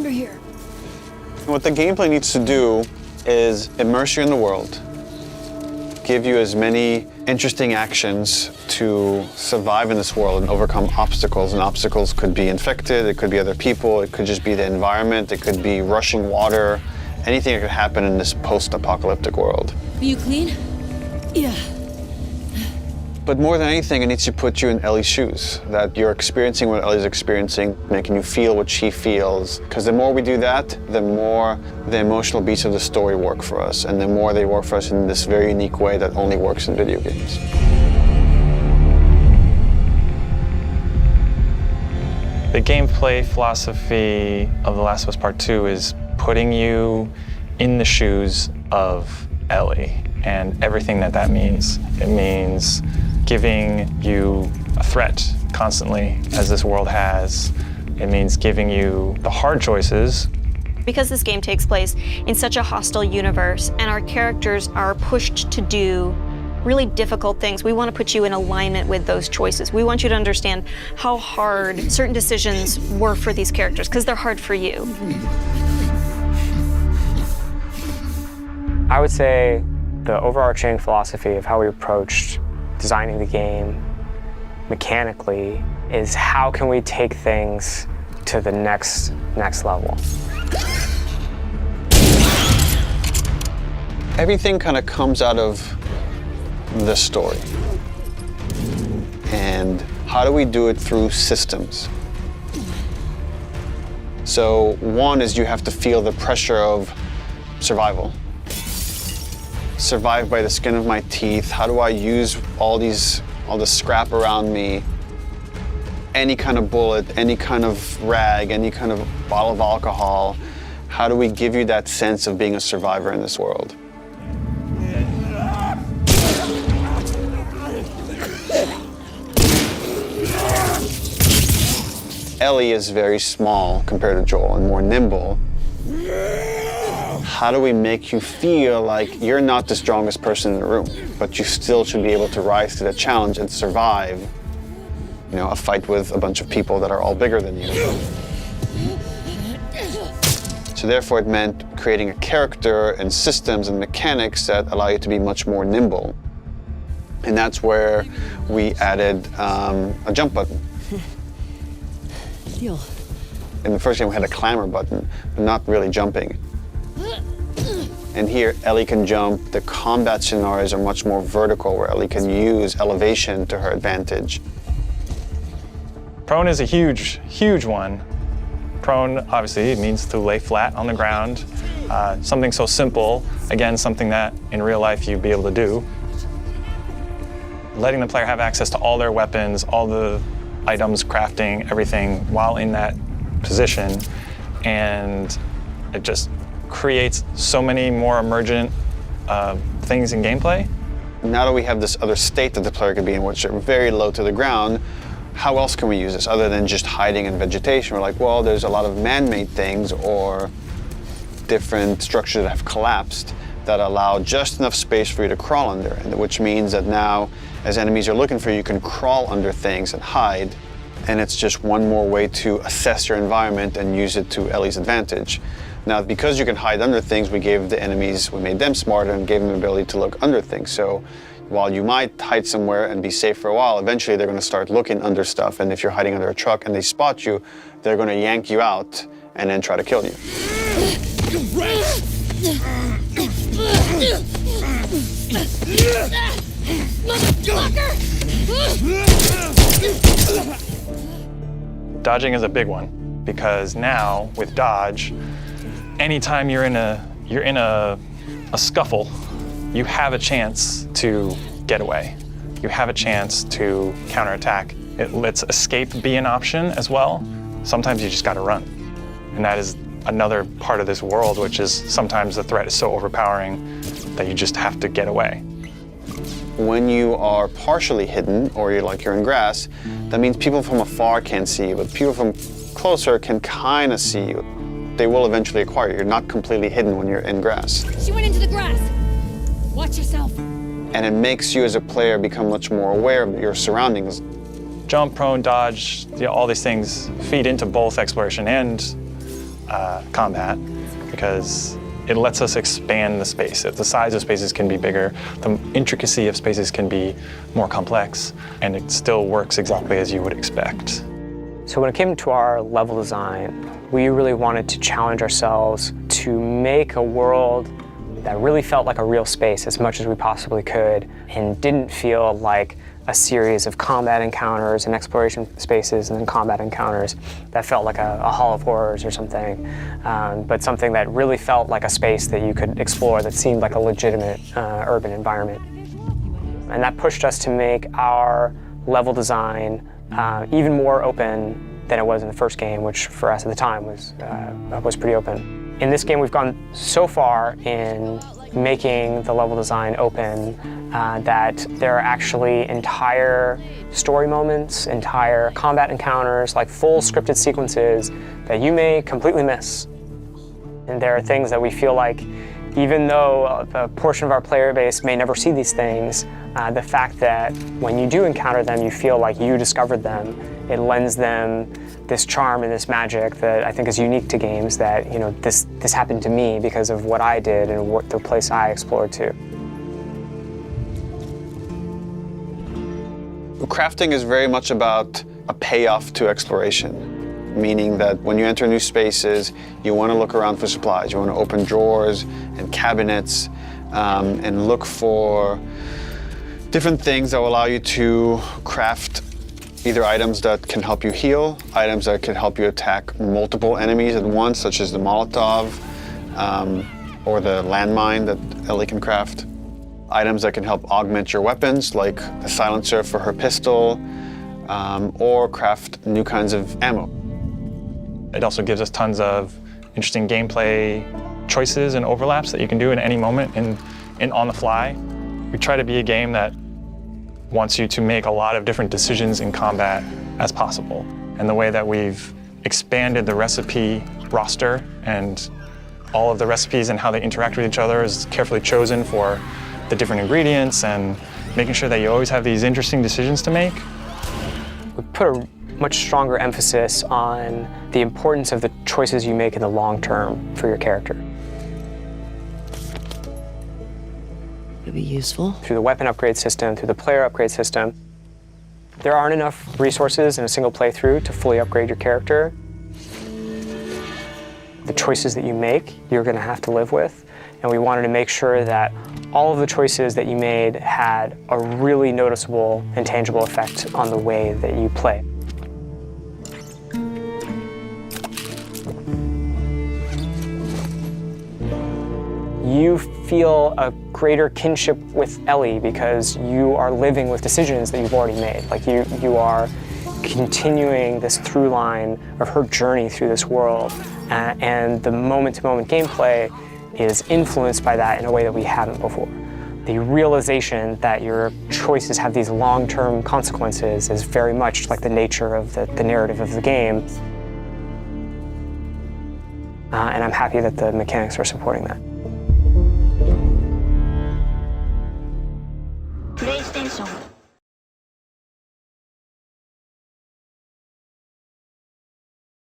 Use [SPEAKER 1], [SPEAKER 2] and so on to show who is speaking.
[SPEAKER 1] under here.
[SPEAKER 2] What the gameplay needs to do is immerse you in the world, give you as many interesting actions to survive in this world and overcome obstacles. And obstacles could be infected, it could be other people, it could just be the environment, it could be rushing water, anything that could happen in this post-apocalyptic world.
[SPEAKER 1] Are you clean? Yeah.
[SPEAKER 2] But more than anything, it needs to put you in Ellie's shoes, that you're experiencing what Ellie's experiencing, making you feel what she feels. Because the more we do that, the more the emotional beats of the story work for us, and the more they work for us in this very unique way that only works in video games.
[SPEAKER 3] The gameplay philosophy of The Last of Us Part 2 is putting you in the shoes of Ellie and everything that that means. It means giving you a threat constantly, as this world has. It means giving you the hard choices.
[SPEAKER 4] Because this game takes place in such a hostile universe and our characters are pushed to do really difficult things, we want to put you in alignment with those choices. We want you to understand how hard certain decisions were for these characters, because they're hard for you.
[SPEAKER 5] I would say the overarching philosophy of how we approached designing the game mechanically is how can we take things to the next level.
[SPEAKER 2] Everything kind of comes out of the story. And how do we do it through systems? So one is you have to feel the pressure of survival. Survive by the skin of my teeth. How do I use all the scrap around me? Any kind of bullet, any kind of rag, any kind of bottle of alcohol. How do we give you that sense of being a survivor in this world? Ellie is very small compared to Joel and more nimble. How do we make you feel like you're not the strongest person in the room, but you still should be able to rise to the challenge and survive, you know, a fight with a bunch of people that are all bigger than you? So therefore it meant creating a character and systems and mechanics that allow you to be much more nimble. And that's where we added a jump button.
[SPEAKER 1] Deal.
[SPEAKER 2] In the first game we had a clamber button, but not really jumping. And here, Ellie can jump. The combat scenarios are much more vertical, where Ellie can use elevation to her advantage.
[SPEAKER 3] Prone is a huge, huge one. Prone, obviously, it means to lay flat on the ground. Something so simple, again, something that in real life you'd be able to do. Letting the player have access to all their weapons, all the items, crafting, everything while in that position. And it just creates so many more emergent things in gameplay.
[SPEAKER 2] Now that we have this other state that the player could be in, which are very low to the ground, how else can we use this other than just hiding in vegetation? We're like, well, there's a lot of man-made things or different structures that have collapsed that allow just enough space for you to crawl under, and which means that now, as enemies are looking for you, you can crawl under things and hide, and it's just one more way to assess your environment and use it to Ellie's advantage. Now, because you can hide under things, we made them smarter and gave them the ability to look under things. So while you might hide somewhere and be safe for a while, eventually they're going to start looking under stuff, and if you're hiding under a truck and they spot you, they're going to yank you out and then try to kill you.
[SPEAKER 3] Dodging is a big one, because now with dodge, anytime you're in a scuffle, you have a chance to get away. You have a chance to counterattack. It lets escape be an option as well. Sometimes you just gotta run. And that is another part of this world, which is sometimes the threat is so overpowering that you just have to get away.
[SPEAKER 2] When you are partially hidden, or you're in grass, that means people from afar can't see you, but people from closer can kind of see you. They will eventually acquire you. You're not completely hidden when you're in grass.
[SPEAKER 1] She went into the grass. Watch yourself.
[SPEAKER 2] And it makes you as a player become much more aware of your surroundings.
[SPEAKER 3] Jump, prone, dodge, all these things feed into both exploration and combat because it lets us expand the space. The size of spaces can be bigger, the intricacy of spaces can be more complex, and it still works exactly as you would expect.
[SPEAKER 5] So when it came to our level design, we really wanted to challenge ourselves to make a world that really felt like a real space as much as we possibly could and didn't feel like a series of combat encounters and exploration spaces and then combat encounters that felt like a Hall of Horrors or something, but something that really felt like a space that you could explore that seemed like a legitimate urban environment. And that pushed us to make our level design even more open than it was in the first game, which for us at the time was pretty open. In this game, we've gone so far in making the level design open that there are actually entire story moments, entire combat encounters, like full scripted sequences that you may completely miss. And there are things that we feel like, even though a portion of our player base may never see these things, the fact that when you do encounter them, you feel like you discovered them. It lends them this charm and this magic that I think is unique to games, that, you know, this happened to me because of what I did and what the place I explored to.
[SPEAKER 2] Crafting is very much about a payoff to exploration, meaning that when you enter new spaces, you want to look around for supplies. You want to open drawers and cabinets and look for different things that will allow you to craft either items that can help you heal, items that can help you attack multiple enemies at once, such as the Molotov or the landmine that Ellie can craft. Items that can help augment your weapons, like the silencer for her pistol, or craft new kinds of ammo.
[SPEAKER 3] It also gives us tons of interesting gameplay choices and overlaps that you can do at any moment and on the fly. We try to be a game that wants you to make a lot of different decisions in combat as possible. And the way that we've expanded the recipe roster and all of the recipes and how they interact with each other is carefully chosen for the different ingredients and making sure that you always have these interesting decisions to make.
[SPEAKER 5] We put a much stronger emphasis on the importance of the choices you make in the long term for your character.
[SPEAKER 1] It'll be useful.
[SPEAKER 5] Through the weapon upgrade system, through the player upgrade system, there aren't enough resources in a single playthrough to fully upgrade your character. The choices that you make, you're going to have to live with, and we wanted to make sure that all of the choices that you made had a really noticeable and tangible effect on the way that you play. You feel a greater kinship with Ellie because you are living with decisions that you've already made. Like you are continuing this through line of her journey through this world, and the moment-to-moment gameplay is influenced by that in a way that we haven't before. The realization that your choices have these long-term consequences is very much like the nature of the narrative of the game. And I'm happy that the mechanics are supporting that.
[SPEAKER 6] PlayStation